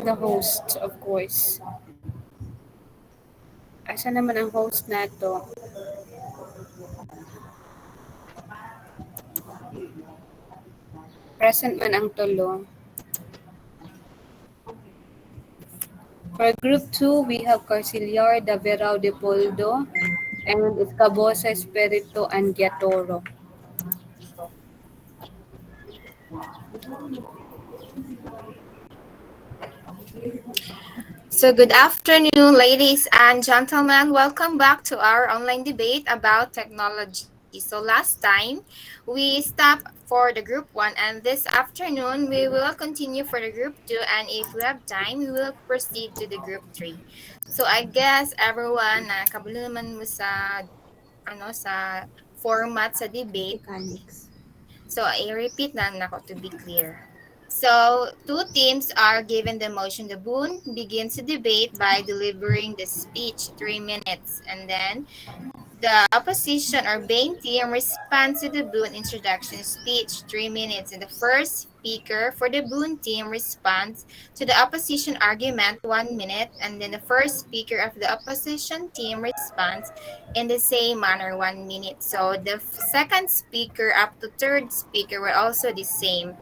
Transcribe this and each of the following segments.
The host, of course. Asa naman ang host nato? Present man ang tulo. For group 2, we have Carciliar, Daverao de Poldo, and Escabosa Espiritu and Giatoro. So, good afternoon, ladies and gentlemen. Welcome back to our online debate about technology. So, last time we stopped for the group 1, and this afternoon we will continue for the group 2. And if we have time, we will proceed to the group 3. So, I guess everyone na kabalo naman mo sa format sa debate. Mechanics. So, I repeat na nako to be clear. So, two teams are given the motion. The Boon begins the debate by delivering the speech 3 minutes, and then the opposition or Bane team responds to the Boon introduction speech 3 minutes, and the first speaker for the Boon team responds to the opposition argument 1 minute, and then the first speaker of the opposition team responds in the same manner 1 minute. So the second speaker up to third speaker were also the same,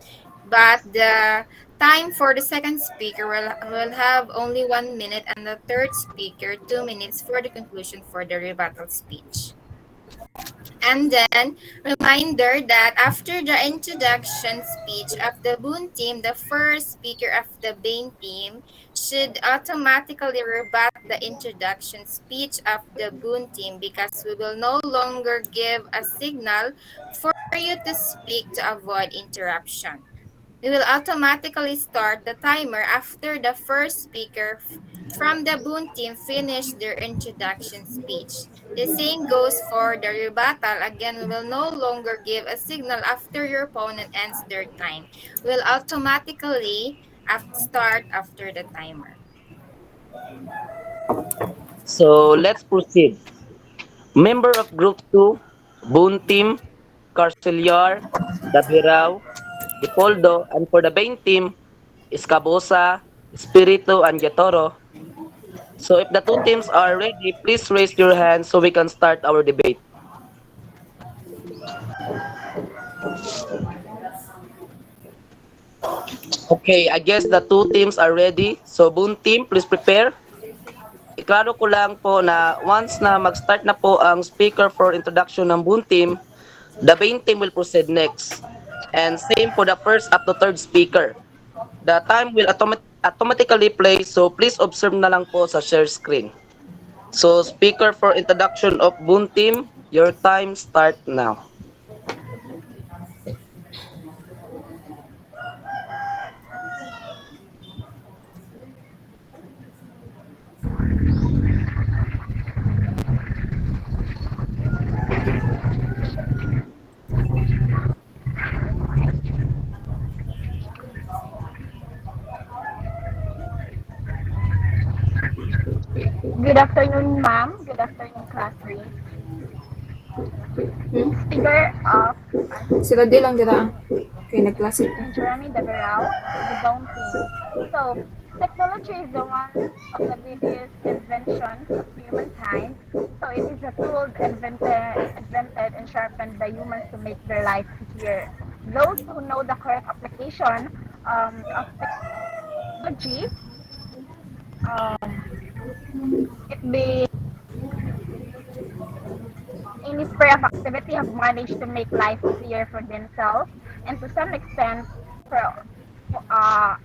but the time for the second speaker will have only 1 minute, and the third speaker 2 minutes for the conclusion for the rebuttal speech. And then, reminder that after the introduction speech of the Boon team, the first speaker of the Bane team should automatically rebut the introduction speech of the Boon team, because we will no longer give a signal for you to speak to avoid interruption. We will automatically start the timer after the first speaker from the Boon team finish their introduction speech. The same goes for the rebuttal. Again, we will no longer give a signal after your opponent ends their time. We'll automatically start after the timer. So let's proceed. Member of Group 2, Boon Team, Carceliar, Dabirao, Dipoldo, and for the Bain Team, Escabosa, Espiritu, and Yatoro. So if the two teams are ready, please raise your hand so we can start our debate. Okay, I guess the two teams are ready. So Boon Team, please prepare. Iklaro ko lang po na once na mag-start na po ang speaker for introduction ng Boon Team, the Bain Team will proceed next. And same for the first up to third speaker. The time will automatically play, so please observe na lang po sa share screen. So speaker for introduction of Boon Team, your time start now. Good afternoon, ma'am. Good afternoon, classroom. Speaker of Sila di lang dira. Okay, nag-classic ka. Jeremy Deverell, the Bone Team. So, technology is the one of the biggest inventions of humankind. So, it is a tool invented and sharpened by humans to make their life easier. Those who know the correct application of technology, it be any sphere of activity have managed to make life easier for themselves and to some extent for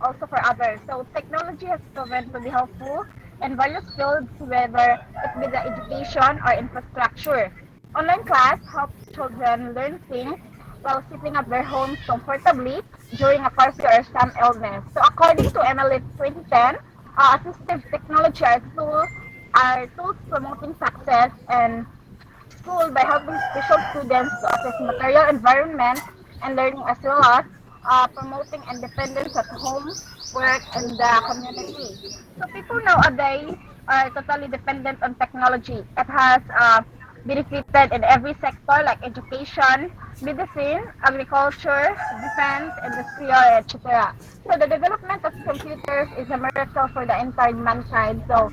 also for others. So technology has proven to be helpful in various fields, whether it be the education or infrastructure. Online class helps children learn things while sitting at their homes comfortably during a curfew or some illness. So according to Edtll 2010, assistive technology are tools promoting success and school by helping special students to assess material environment and learning, as well as promoting independence at home, work, and the community. So people nowadays are totally dependent on technology. It has benefited in every sector like education, medicine, agriculture, defense, industrial, etc. So the development of computers is a miracle for the entire mankind. So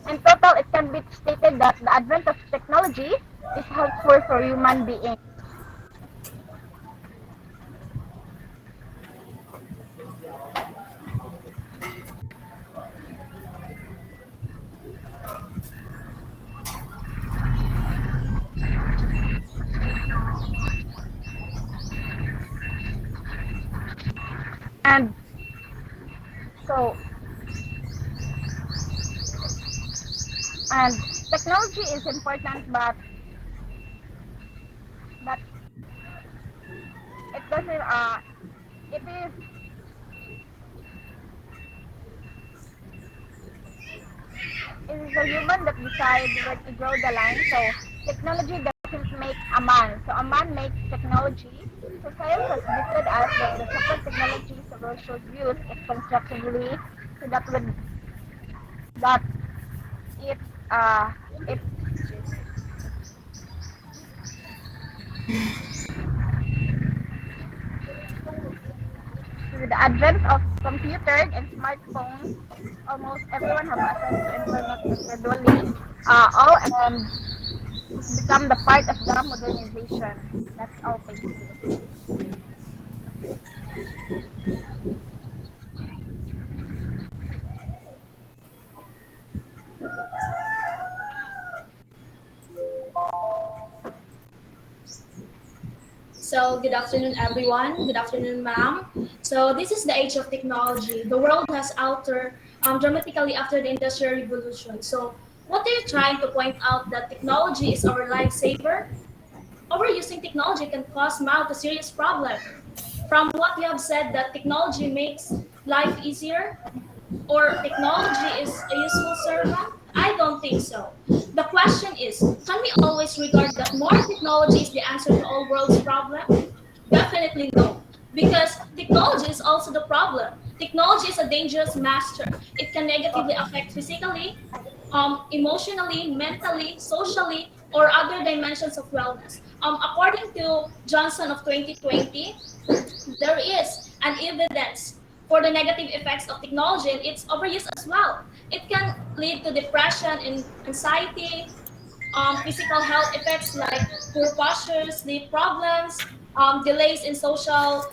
in total, it can be stated that the advent of technology is helpful for human beings. And so, and technology is important, but it doesn't. It is the human that decide where to draw the line. So technology doesn't make a man. So a man makes technology. So science has gifted us that the super technology so we should use it constructively so that it uh it with the advent of computers and smartphones, almost everyone have access to internet gradually. All and it's become the part of the modernization. That's all. Thank you. So, good afternoon, everyone. Good afternoon, ma'am. So, this is the age of technology. The world has altered dramatically after the Industrial Revolution. So, what are you trying to point out that technology is our lifesaver? Overusing technology can cause mount a serious problem. From what you have said, that technology makes life easier, or technology is a useful servant? I don't think so. The question is, can we always regard that more technology is the answer to all world's problems? Definitely no. Because technology is also the problem. Technology is a dangerous master. It can negatively affect physically, emotionally, mentally, socially, or other dimensions of wellness. According to Johnson of 2020, there is an evidence for the negative effects of technology and its overuse as well. It can lead to depression and anxiety, physical health effects like poor posture, sleep problems, delays in social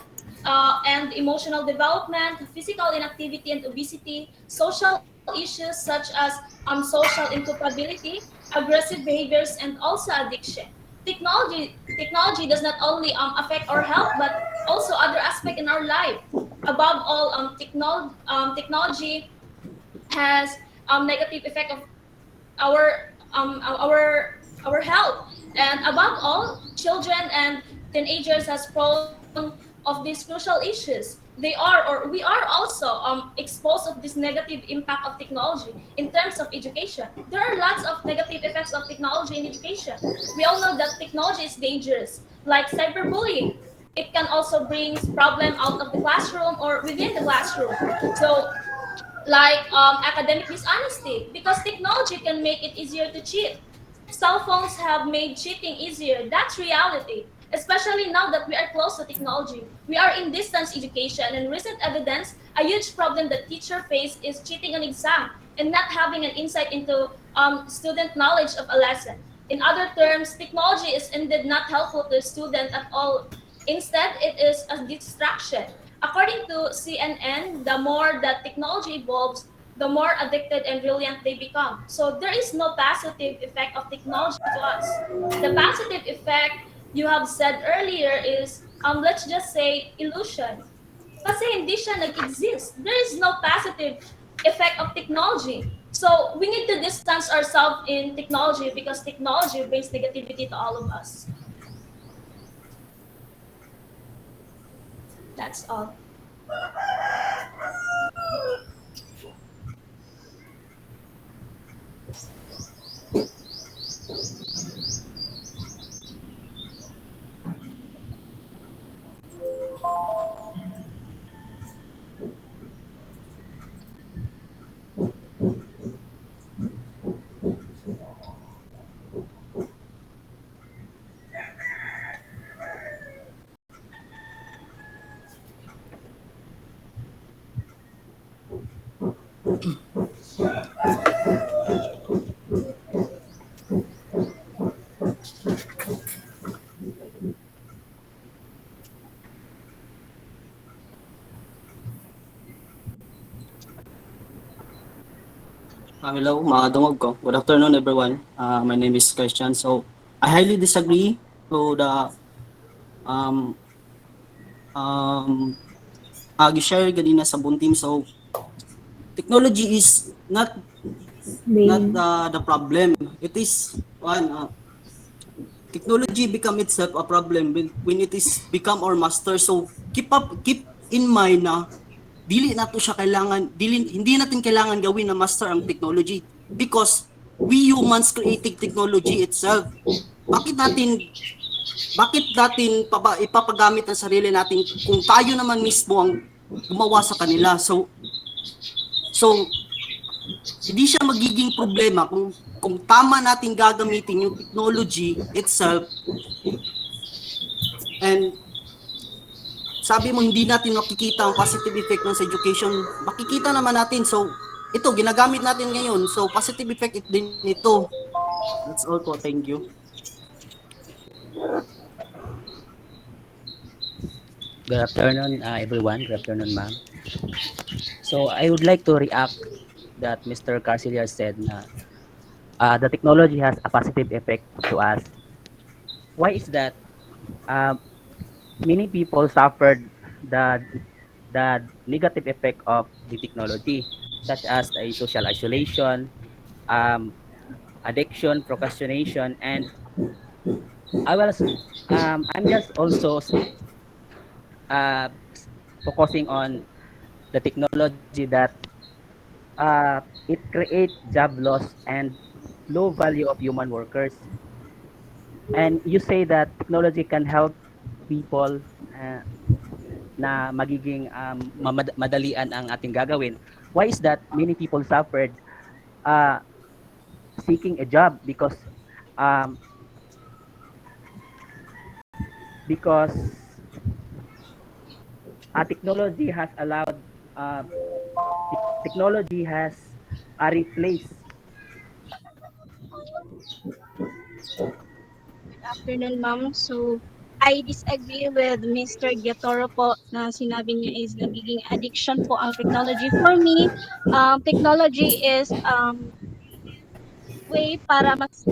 and emotional development, physical inactivity and obesity, social issues such as social inculpability, aggressive behaviors, and also addiction. Technology does not only affect our health, but also other aspects in our life. Above all, technology has negative effect of our our health, and above all, children and teenagers has prone of these crucial issues. They are, or we are also exposed of this negative impact of technology in terms of education. There are lots of negative effects of technology in education. We all know that technology is dangerous, like cyberbullying. It can also bring problem out of the classroom or within the classroom. So like academic dishonesty, because technology can make it easier to cheat. Cell phones have made cheating easier. That's reality. Especially now that we are close to technology. We are in distance education, and recent evidence, a huge problem that teacher face is cheating on exam and not having an insight into student knowledge of a lesson. In other terms, technology is indeed not helpful to a student at all. Instead, it is a distraction. According to CNN, the more that technology evolves, the more addicted and brilliant they become. So there is no positive effect of technology to us. The positive effect you have said earlier is, let's just say, illusion. Kasi hindi siya nag-exist. There is no positive effect of technology. So we need to distance ourselves in technology because technology brings negativity to all of us. That's all. Hello, mga dungog ko. Good afternoon, everyone. My name is Christian. So, I highly disagree to the um um share ganina sa buntim. So, technology is not Bane. the problem. It is one technology become itself a problem when it is become our master. So, keep in mind na hindi natin kailangan gawin na master ang technology because we humans creating technology itself. Bakit natin ipapagamit ang sarili natin kung tayo naman mismo ang gumawa sa kanila? So hindi siya magiging problema kung tama natin gagamitin yung technology itself. And sabi mo hindi natin makikita ang positive effect ng sa education, makikita naman natin. So ito ginagamit natin ngayon, so positive effect din ito. That's all po, thank you. Good afternoon, everyone. Good afternoon, ma'am. So I would like to react that Mr. Carcelier said na the technology has a positive effect to us. Why is that? Uh, Many people suffered the negative effect of the technology, such as a social isolation, um, addiction, procrastination, and I was I'm just also uh, focusing on the technology that it creates job loss and low value of human workers. And you say that technology can help people na magiging madalian ang ating gagawin. Why is that many people suffered uh, seeking a job um, because technology has allowed uh, technology has replaced. Afternoon, ma'am. So, I disagree with Mr. Giatoro po na sinabi niya is nagiging addiction po ang technology. For me, technology is way para mas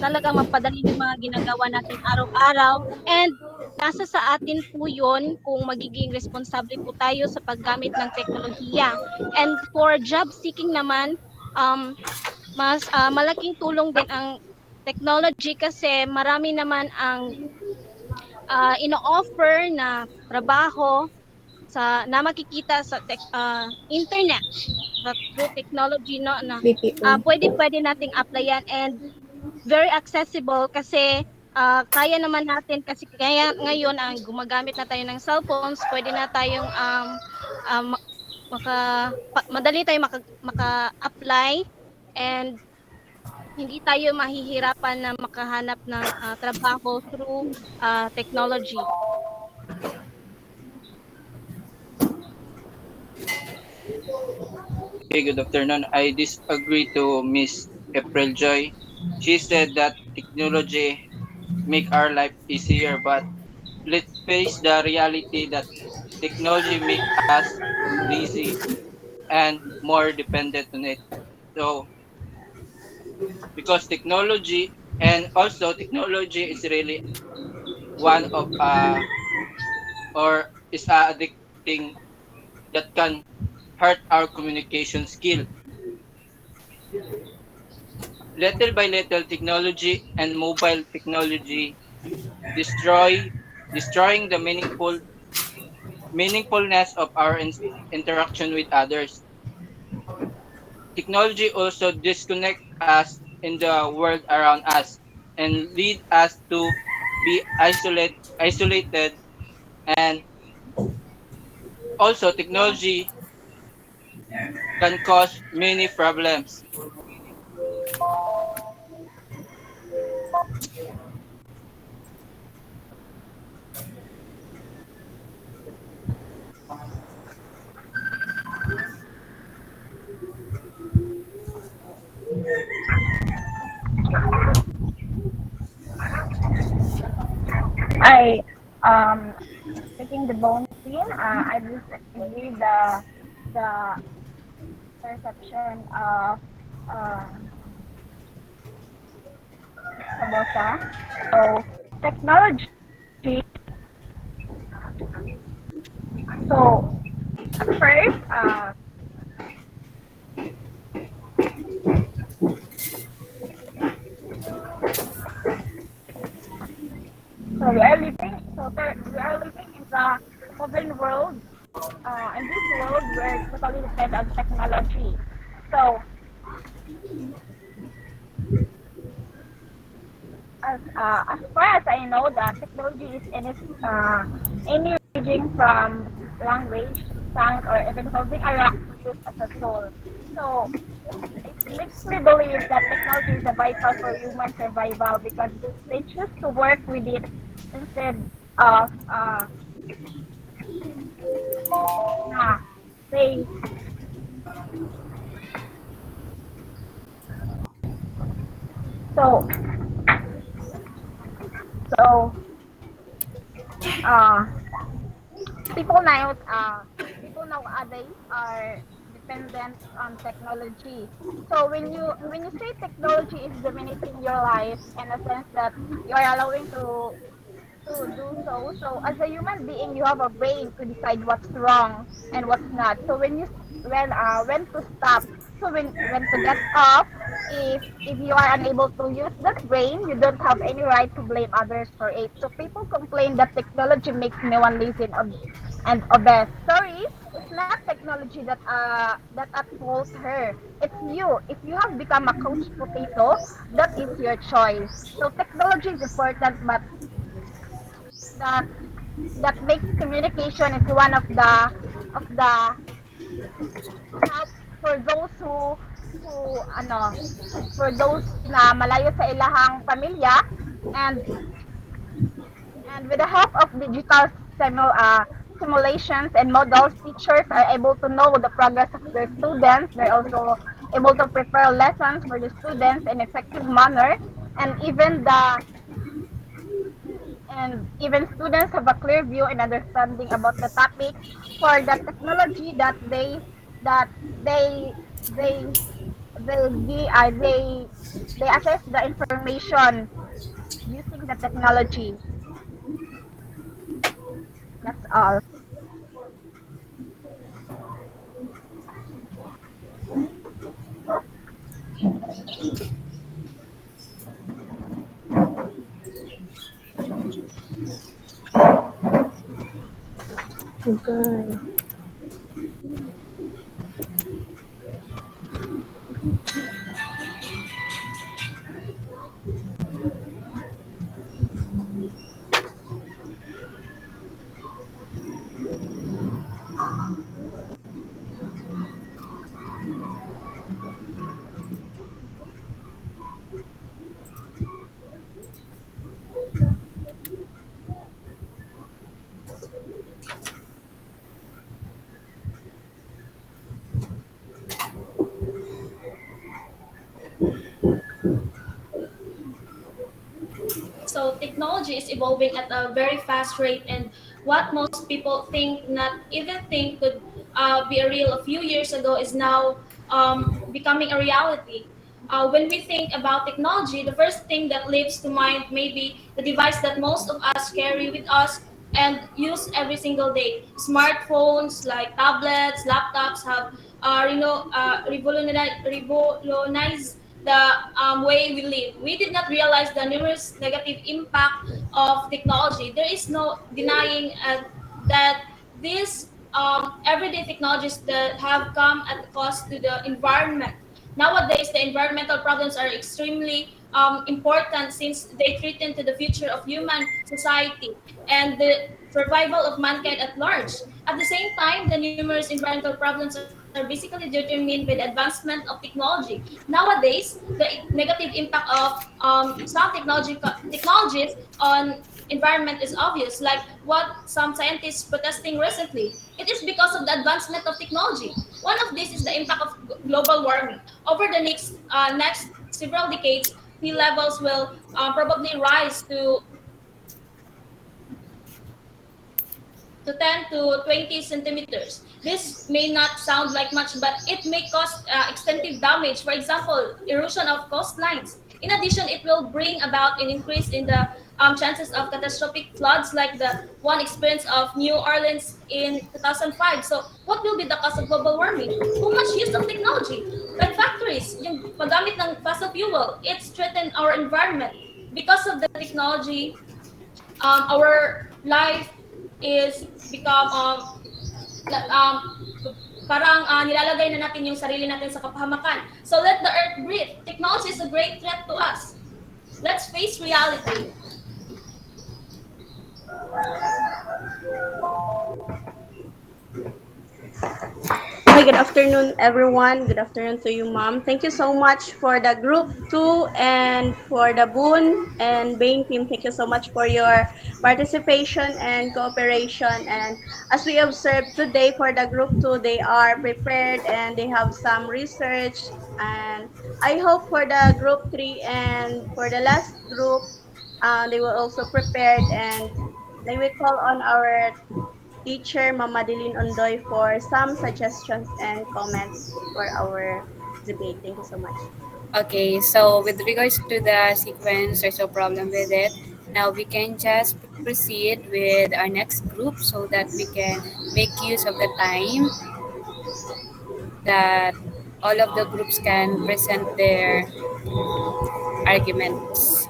talagang mapadali yung mga ginagawa natin araw-araw and nasa sa atin po yun kung magiging responsable po tayo sa paggamit ng teknolohiya. And for job seeking naman, mas malaking tulong din ang technology kasi marami naman ang ino-offer na trabaho na makikita sa internet through technology no na BPO. pwede nating applyan and very accessible kasi kaya naman natin kasi kaya ngayon ang gumagamit na tayo ng cellphones, pwede na tayong um, madali tayong maka-apply and hindi tayo mahihirapan na makahanap ng trabaho through technology. Hey, good afternoon. I disagree to Miss April Joy. She said that technology make our life easier, but let's face the reality that technology make us lazy and more dependent on it. So, because technology and also technology is really one of or is a addicting that can hurt our communication skill. Little by little, technology and mobile technology destroy destroying the meaningfulness of our interaction with others. Technology also disconnect us in the world around us and lead us to be isolated and also technology can cause many problems. I taking the bone scene, I disagree the perception of um, Sabosa. So technology. So at first, so we are living. We are living in the modern world. In this world, we're totally depend on technology. So as far as I know, that technology is any ranging from language, sound, or even holding a rock to use as a tool. So it makes me believe that technology is a vital for human survival because they choose to work with it instead of nah, they so so uh people now people nowadays are dependent on technology. So when you say technology is dominating your life in a sense that you are allowing to do so. So as a human being, you have a brain to decide what's wrong and what's not. So when to stop. So when to get off. If you are unable to use that brain, you don't have any right to blame others for it. So people complain that technology makes me one lazy and obese. Sorry, it's not technology that at fault her. It's you. If you have become a couch potato, that is your choice. So technology is important, but that that makes communication is one of the help for those who ano for those na malayo sa ilahang pamilya and and with the help of digital simulations and models, teachers are able to know the progress of their students. They're also able to prepare lessons for the students in effective manner, and even students have a clear view and understanding about the topics for the technology that they they they assess the information using the technology. That's all. So technology is evolving at a very fast rate, and what most people think not even think could be a real a few years ago is now becoming a reality. When we think about technology, the first thing that leaps to mind may be the device that most of us carry with us and use every single day. Smartphones like tablets, laptops have revolutionized the way we live. We did not realize the numerous negative impact of technology. There is no denying that these everyday technologies that have come at the cost to the environment. Nowadays, the environmental problems are extremely important since they threaten to the future of human society and the survival of mankind at large. At the same time, the numerous environmental problems are basically determined by the advancement of technology. Nowadays, the negative impact of some technologies on environment is obvious, like what some scientists protesting recently. It is because of the advancement of technology. One of this is the impact of global warming. Over the next several decades, sea levels will probably rise to to 10 to 20 centimeters. This may not sound like much, but it may cause extensive damage. For example, erosion of coastlines. In addition, it will bring about an increase in the chances of catastrophic floods like the one experience of New Orleans in 2005. So, what will be the cause of global warming? Too much use of technology. Like factories, yung paggamit ng fossil fuel, it's threatened our environment. Because of the technology, our life is become um, parang nilalagay na natin yung sarili natin sa kapahamakan. So let the earth breathe. Technology is a great threat to us. Let's face reality. Hi, good afternoon, everyone. Good afternoon to you, Mom. Thank you so much for the group two and for the Boon and Bane team. Thank you so much for your participation and cooperation. And as we observed today for the group two, they are prepared and they have some research. And I hope for the group three and for the last group, they will also prepared and they will call on our teacher Mama Dilin Ondoy for some suggestions and comments for our debate. Thank you so much. Okay, so with regards to the sequence, there's no problem with it. Now we can just proceed with our next group so that we can make use of the time that all of the groups can present their arguments.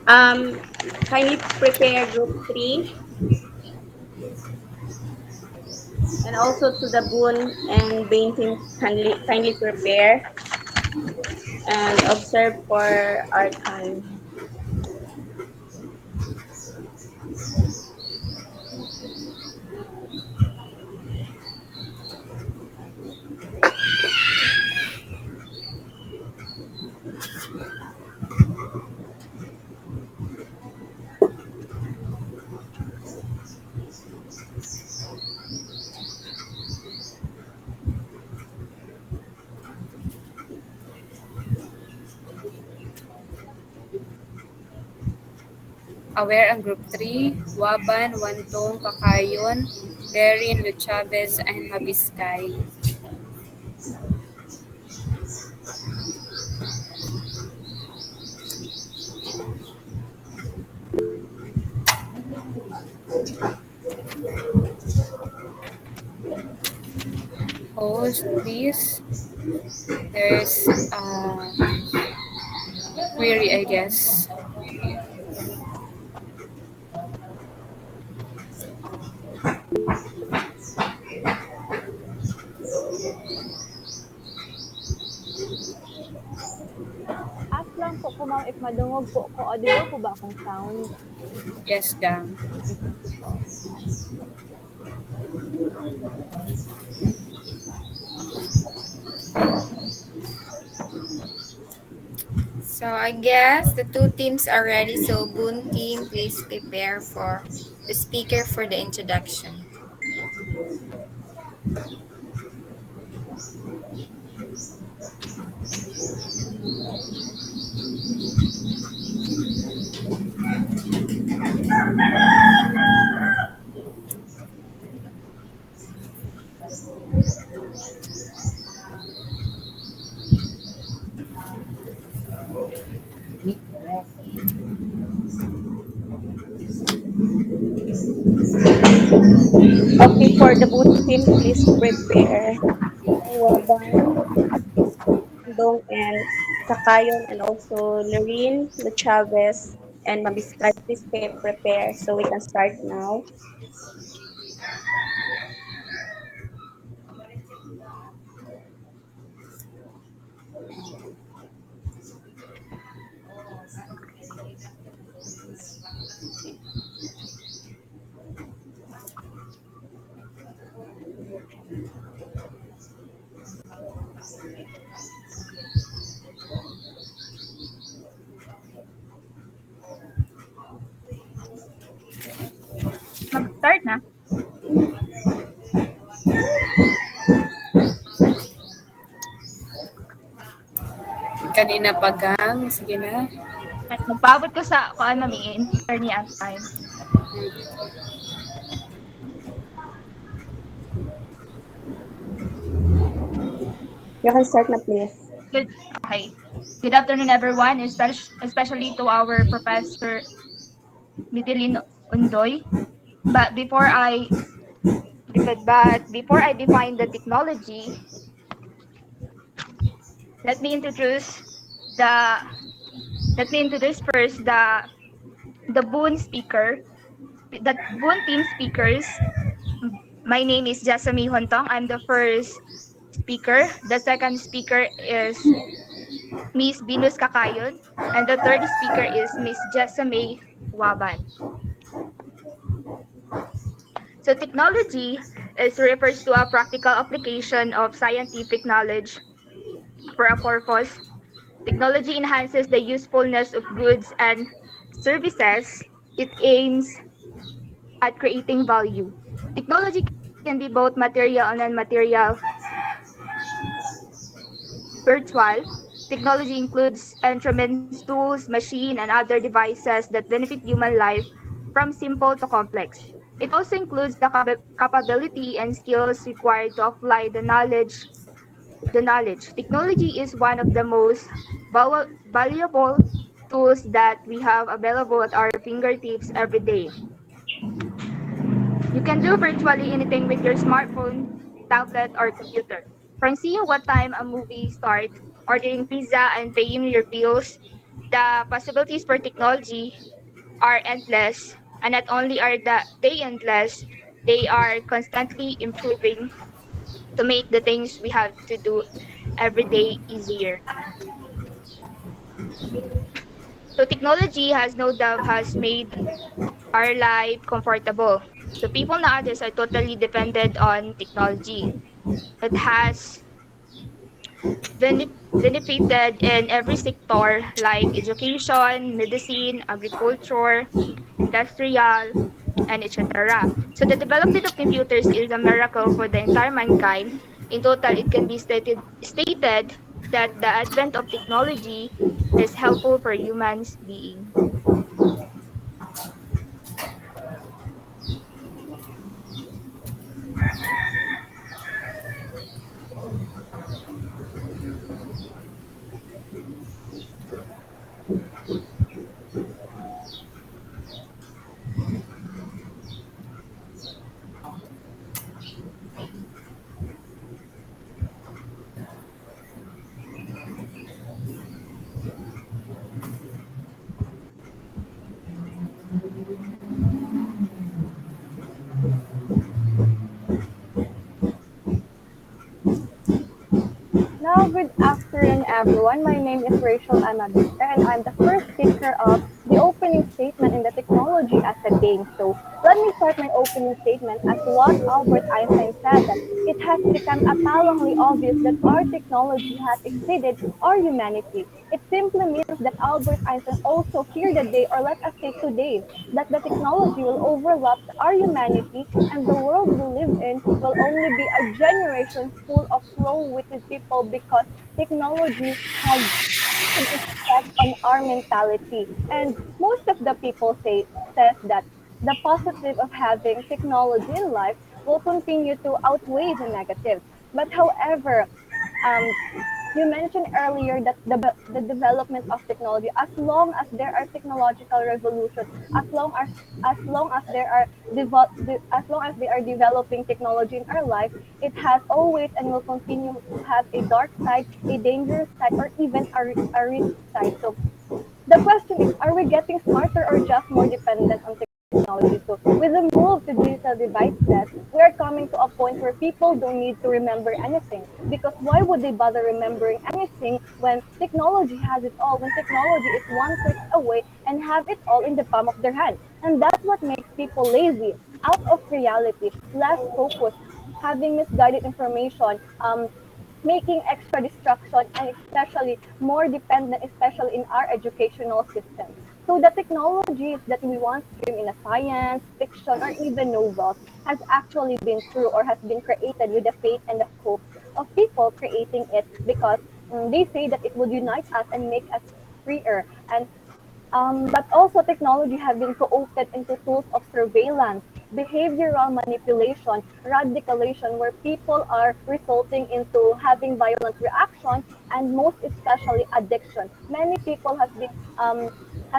Um, Kindly prepare group three and also to the Boon and Bain team kindly prepare and observe for our time. Aware ang Group 3, Waban, Wantong, Kakayon, Derin, Luchavez, and Mabiskay. Host, please. There's a query, I guess. Ask lang po ko ma'am if madungog po ko. Audible po ba akong sound? Yes, gang. Okay, thank you po. So I guess the two teams are ready. So Boon team, please prepare for the speaker for the introduction. Okay, for the Boon team, please prepare. Waban, Dong, and Kakayon, and also Lorene, Luchavez, and Mabiskay. Please prepare so we can start now. Kanina pa gang, sige na. At magpaabot ko sa kung ano may enter niya ang time. You can start na, please. Good. Okay. Good afternoon, everyone, especially to our Professor Midilin Undoy. But before I define the technology, let me introduce the let me introduce first the Boon speaker, the Boon team speakers. My name is Jasami Hontong. I'm the first speaker. The second speaker is Miss Venus Kakayod, and the third speaker is Miss Jessamay Waban. So technology refers to a practical application of scientific knowledge for a purpose. Technology enhances the usefulness of goods and services. It aims at creating value. Technology can be both material and non-material. Virtual technology includes instruments, tools, machines, and other devices that benefit human life from simple to complex. It also includes the capability and skills required to apply the knowledge. Technology is one of the most valuable tools that we have available at our fingertips every day. You can do virtually anything with your smartphone, tablet, or computer. From seeing what time a movie starts, ordering pizza, and paying your bills, the possibilities for technology are endless. And not only are they endless, they are constantly improving to make the things we have to do every day easier. So technology has no doubt has made our life comfortable. So people nowadays are totally dependent on technology. It has benefited in every sector like education, medicine, agriculture, industrial, and etc. So the development of computers is a miracle for the entire mankind. In total, it can be stated that the advent of technology is helpful for humans being. Now, good afternoon, everyone. My name is Rachel Amabista, and I'm the first speaker of the opening statement in the technology as a game. So, let me start my opening statement as what Albert Einstein said that it has become appallingly obvious that our technology has exceeded our humanity. It simply means that Albert Einstein also feared the day, or let us say today, that the technology will overlap our humanity and the world we live in will only be a generation full of slow-witted people because technology has an effect on our mentality. And most of the people says that the positive of having technology in life will continue to outweigh the negatives. But however, um, you mentioned earlier that the development of technology, as long as there are technological revolutions, as long as there are as long as they are developing technology in our life, it has always and will continue to have a dark side, a dangerous side, or even a risk side. So the question is, are we getting smarter or just more dependent on technology? So with the move to digital devices, we are coming to a point where people don't need to remember anything. Because why would they bother remembering anything when technology has it all, when technology is one click away and have it all in the palm of their hand? And that's what makes people lazy, out of reality, less focused, having misguided information, making extra distraction, and especially more dependent, especially in our educational system. So the technologies that we once dream in a science, fiction, or even novels has actually been true or has been created with the faith and the hopes of people creating it because They say that it would unite us and make us freer. And but also technology have been co-opted into tools of surveillance, behavioral manipulation, radicalization, where people are resulting into having violent reaction, and most especially addiction. Many people has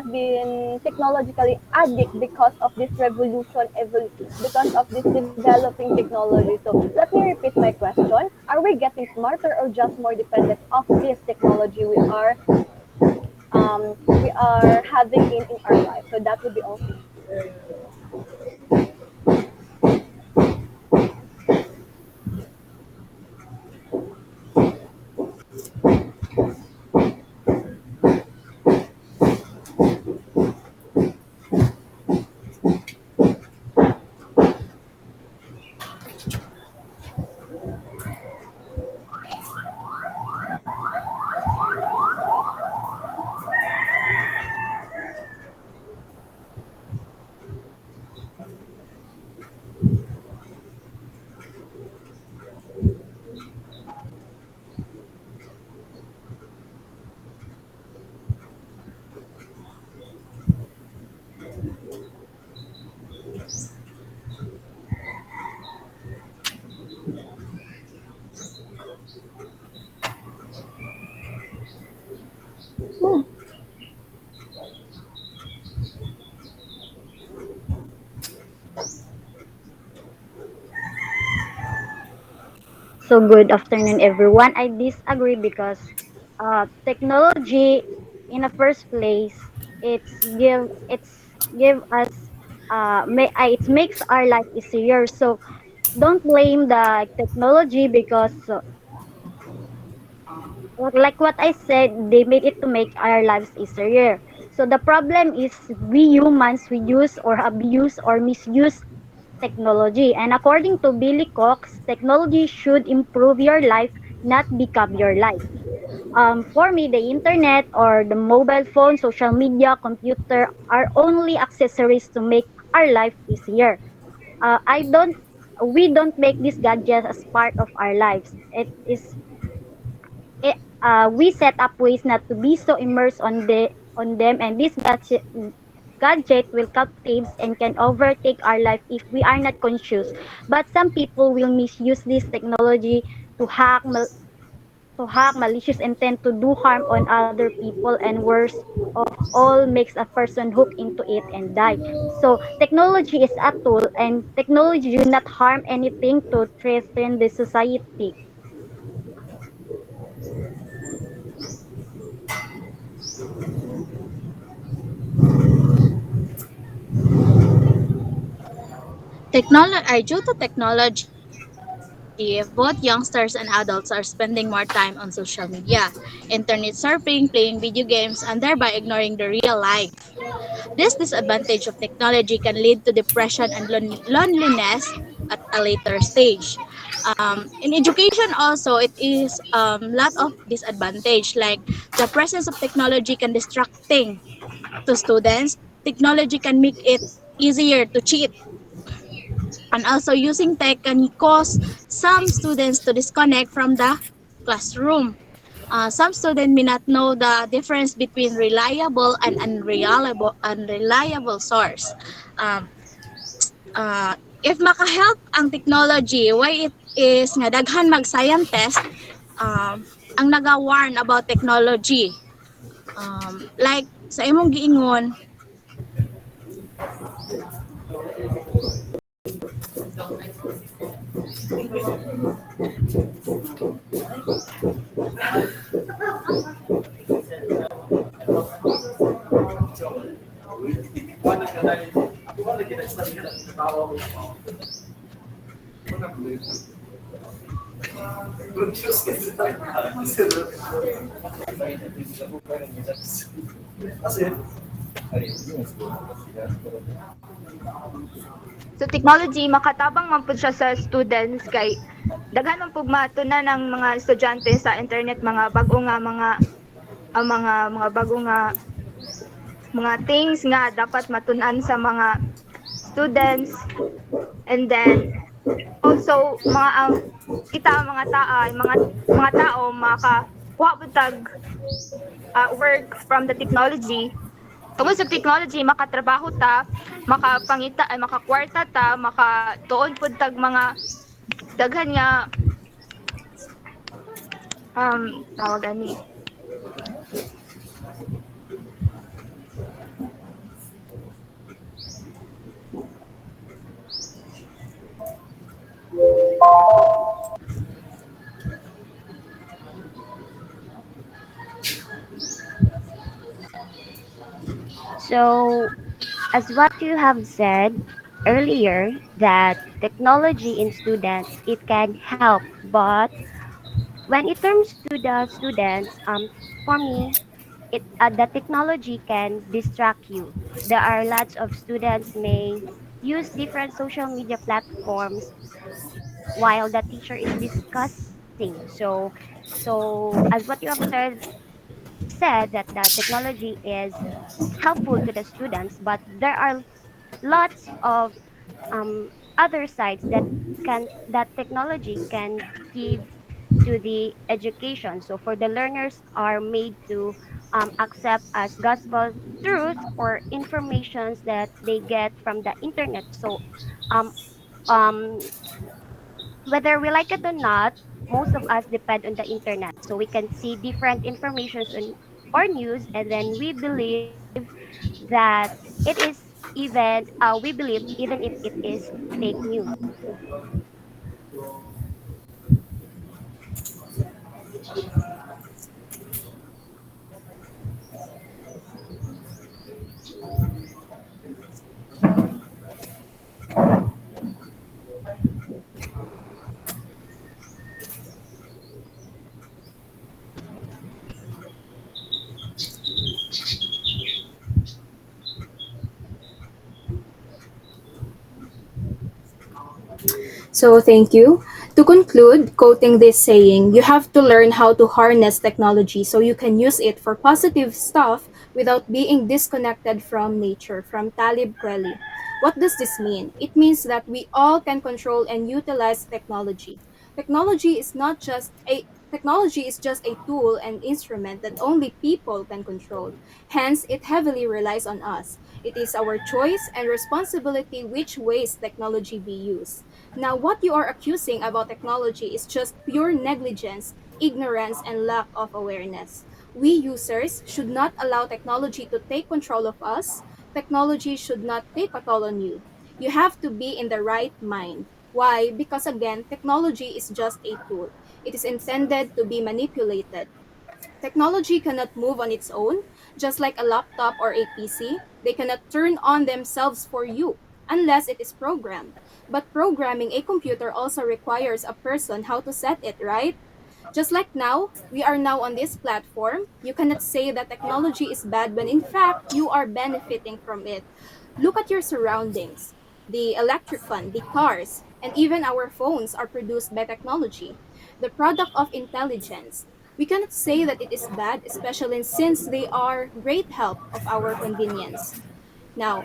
been technologically addict because of this because of this developing technology. So let me repeat my question: Are we getting smarter or just more dependent of this technology we are having in our life? So that would be all for me. So good afternoon, everyone. I disagree because technology, in the first place, it's give us it makes our life easier. So don't blame the technology because like what I said, they made it to make our lives easier. So the problem is we humans, we use or abuse or misuse technology. And according to Billy Cox, technology should improve your life, not become your life. For me, the internet or the mobile phone, social media, computer are only accessories to make our life easier. I don't We don't make these gadgets as part of our lives. We set up ways not to be so immersed on them, and this gadget will captives and can overtake our life if we are not conscious. But some people will misuse this technology to malicious intent to do harm on other people, and worse of all, makes a person hook into it and die. So technology is a tool, and technology do not harm anything to threaten the society. Due to technology, both youngsters and adults are spending more time on social media, internet surfing, playing video games, and thereby ignoring the real life. This disadvantage of technology can lead to depression and loneliness at a later stage. In education also, it is lot of disadvantage, like the presence of technology can distracting to students. Technology can make it easier to cheat, and also using tech can cause some students to disconnect from the classroom. Some students may not know the difference between reliable and unreliable source. Um, if makahelp ang technology, why it is nga daghan mag-scientist ang naga-warn about technology. Like sa imong giingon, So technology makatabang man pud siya sa students kay daghan man pud matunan ng mga estudyante sa internet mga bag-o nga mga bag-o nga mga things nga dapat matunan sa mga students, and then also mga kita mga tao wa tag work from the technology. Tungod sa technology makatrabaho ta, makapangita ay makakwarta ta, makatuon pud tag mga daghan nga tawag ani. So, as what you have said earlier, that technology in students, it can help, but when it comes to the students, for me, the technology can distract you. There are lots of students may use different social media platforms while the teacher is discussing. So as what you have said that the technology is helpful to the students, but there are lots of other sides that technology can give to the education. So for the learners are made to accept as gospel truth or informations that they get from the internet. So um, um, whether we like it or not, most of us depend on the internet. So we can see different informations on or news, and then we believe that it is we believe even if it is fake news. So, thank you. To conclude, quoting this saying, you have to learn how to harness technology so you can use it for positive stuff without being disconnected from nature, from Talib Kweli. What does this mean? It means that we all can control and utilize technology. Technology is not just a Technology is just a tool and instrument that only people can control. Hence, it heavily relies on us. It is our choice and responsibility which ways technology be used. Now, what you are accusing about technology is just pure negligence, ignorance, and lack of awareness. We users should not allow technology to take control of us. Technology should not take control on you. You have to be in the right mind. Why? Because again, technology is just a tool. It is intended to be manipulated. Technology cannot move on its own, just like a laptop or a PC. They cannot turn on themselves for you unless it is programmed. But programming a computer also requires a person how to set it, right? Just like now, we are now on this platform. You cannot say that technology is bad when in fact you are benefiting from it. Look at your surroundings. The electric fan, the cars, and even our phones are produced by technology, the product of intelligence. We cannot say that it is bad, especially since they are great help of our convenience. Now,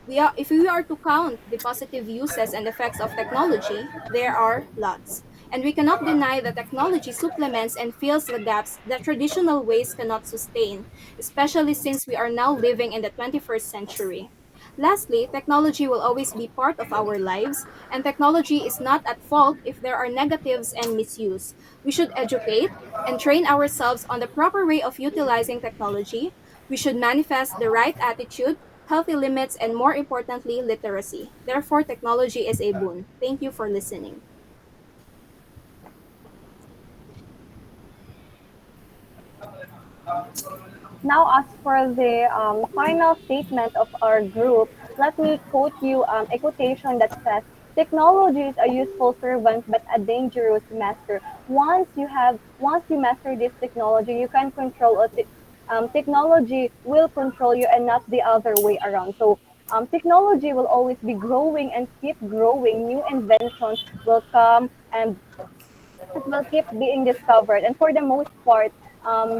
if we are to count the positive uses and effects of technology, there are lots. And we cannot deny that technology supplements and fills the gaps that traditional ways cannot sustain, especially since we are now living in the 21st century. Lastly, technology will always be part of our lives, and technology is not at fault if there are negatives and misuse. We should educate and train ourselves on the proper way of utilizing technology. We should manifest the right attitude, healthy limits, and more importantly, literacy. Therefore, technology is a boon. Thank you for listening. Now, as for the final statement of our group, let me quote you a quotation that says, "Technology is a useful servant, but a dangerous master. Once you master this technology, you can control it. Technology will control you, and not the other way around. So, technology will always be growing and keep growing. New inventions will come, and it will keep being discovered. And for the most part,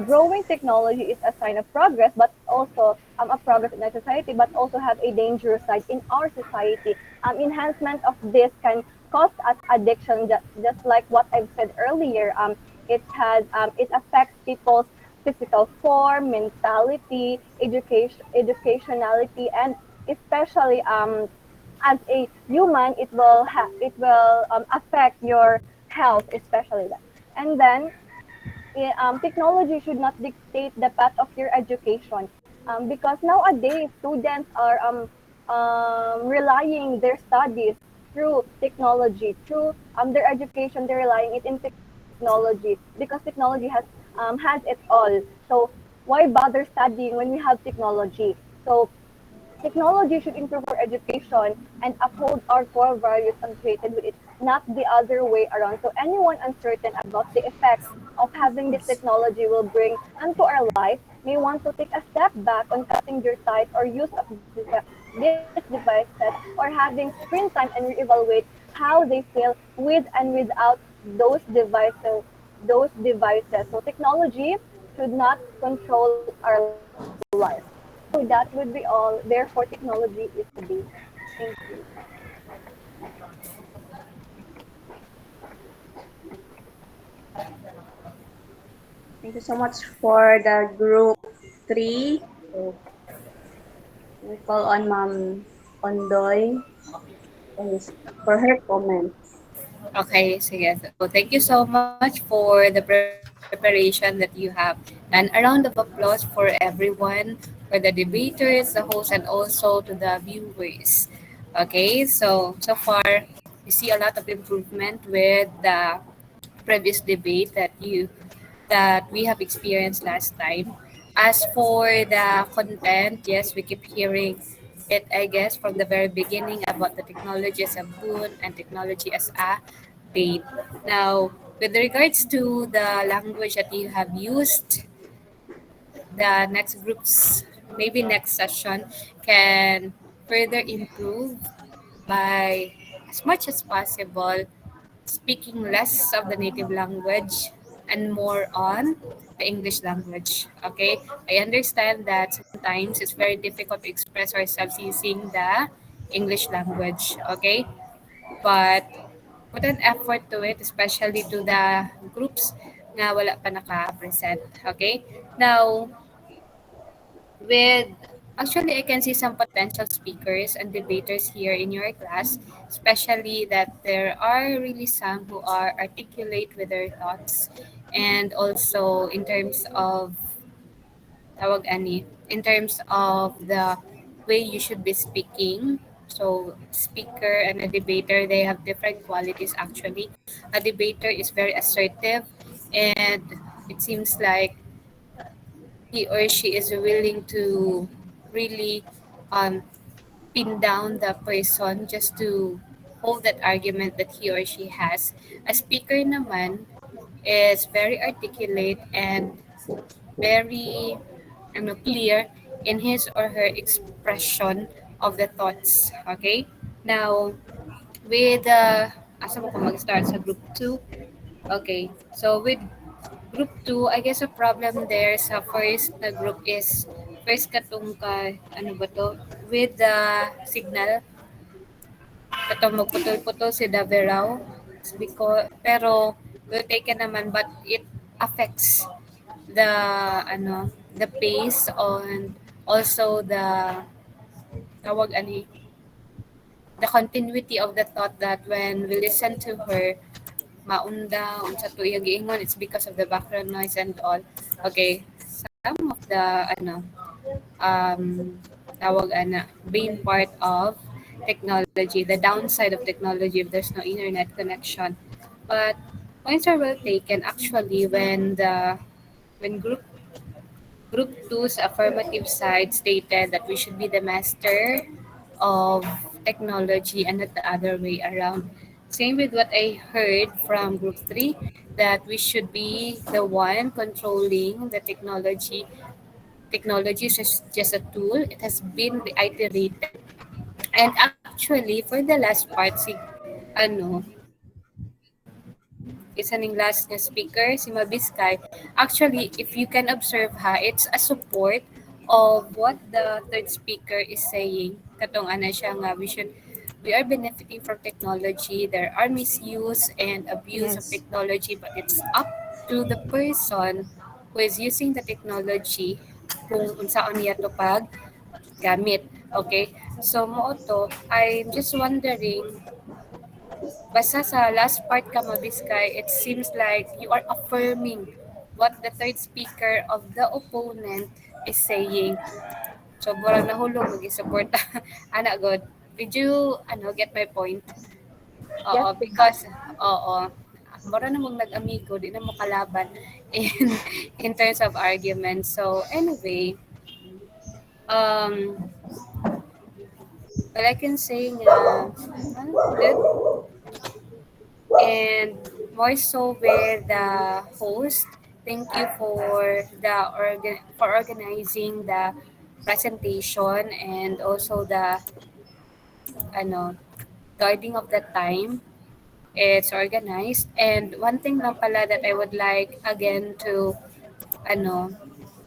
growing technology is a sign of progress, but also a progress in our society, but also have a dangerous side in our society. Enhancement of this can cause us addiction, just like what I've said earlier. It affects people's physical form, mentality, educationality, and especially as a human, it will affect your health, especially that. And then technology should not dictate the path of your education, because nowadays students are relying their studies through technology, through their education. They're relying it in technology because technology has it all. So why bother studying when we have technology? So technology should improve our education and uphold our core values and created with it, not the other way around. So anyone uncertain about the effects of having this technology will bring onto our life may want to take a step back on cutting their ties or use of these devices or having screen time and reevaluate how they feel with and without those devices So technology should not control our life. So that would be all. Therefore, technology is the base. Thank you. Thank you so much for the group 3. So we call on Ma'am Ondoy for her comments. Okay, sige. So, thank you so much for the preparation that you have. And a round of applause for everyone, for the debaters, the host, and also to the viewers. Okay, so far, we see a lot of improvement with the previous debate that we have experienced last time. As for the content, yes, we keep hearing it, I guess, from the very beginning about the technology as a boon and technology as a bane. Now, with regards to the language that you have used, the next groups, maybe next session, can further improve by as much as possible speaking less of the native language and more on the English language. Okay, I understand that sometimes it's very difficult to express ourselves using the English language. Okay, but put an effort to it, especially to the groups na wala pa naka-present. Okay, now with actually I can see some potential speakers and debaters here in your class, especially that there are really some who are articulate with their thoughts, and also in terms of tawag ani, in terms of the way you should be speaking. So speaker and a debater, they have different qualities actually. A debater is very assertive, and it seems like he or she is willing to really um, pin down the person just to hold that argument that he or she has. A speaker naman is very articulate and very clear in his or her expression of the thoughts. Okay? Now, with asa mo ko mag-start sa group 2? Okay. So with group 2, I guess a problem there sa first na group is first katong ka ano ba to with the signal katong magputol-putol si Davao because pero will take naman but it affects the ano the pace on also tawag ani the continuity of the thought that when we listen to her maunda unsa to iya giingon, it's because of the background noise and all. Okay, some of the ano tawag ana being part of technology, the downside of technology if there's no internet connection. But points are well taken actually when the when group two's affirmative side stated that we should be the master of technology and not the other way around. Same with what I heard from group three, that we should be the one controlling the technology. Technology is just a tool. It has been reiterated. And actually, for the last part, si, ano, isa ning last na speaker, si Mabiskay, actually, if you can observe ha, it's a support of what the third speaker is saying. Katong ana siya nga, we are benefiting from technology. There are misuse and abuse of Yes. technology, but it's up to the person who is using the technology kung unsaon niya to pag gamit. Okay? So, mo to, I'm just wondering, basta sa last part ka, Mabiskay, it seems like you are affirming what the third speaker of the opponent is saying. So, murag nahulog, mag-support. Ana, God. Did you, get my point? Yes, Oo, because, oo, mura namang nag-amigo, di na mo kalaban in, in terms of argument. So, anyway, um, well, I can say nga, good. And more so with the host, thank you for the for organizing the presentation and also the ano guarding of the time. It's organized. And one thing lang pala that I would like again to ano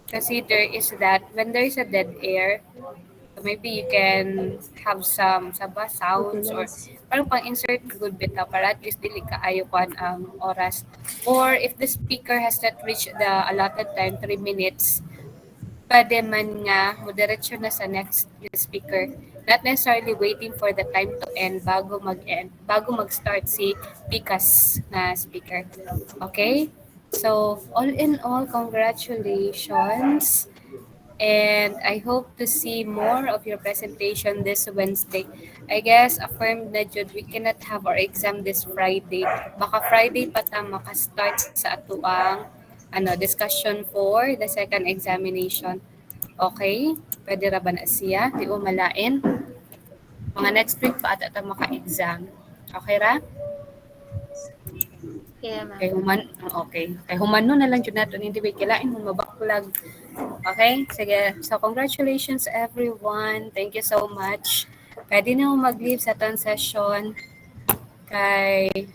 consider is that when there is a dead air, so maybe you can have some saba sounds or Utilize. parang pang-insert good bitaw para at least dili kaayo kuan ang oras. Or if the speaker has not reached the allotted time, 3 minutes, pwede man nga moderate na sa next speaker. Not necessarily waiting for the time to end bago bago mag-start si Pikas na speaker. Okay? So, all in all, congratulations. And I hope to see more of your presentation this Wednesday. I guess affirmed na jud we cannot have our exam this Friday. Baka Friday pa ta maka-start sa atuang discussion for the second examination. Okay? Pwede ra ba na siya? Di mo malain. Mga next week pa ata ta maka-exam. Okay ra? Yeah, Kay ma'am. human okay. Kay humano na lang jud nato hindi ba kilain mo mabaklag. Okay? Sige. So congratulations everyone. Thank you so much. Pwede na mo mag-leave sa ton session kay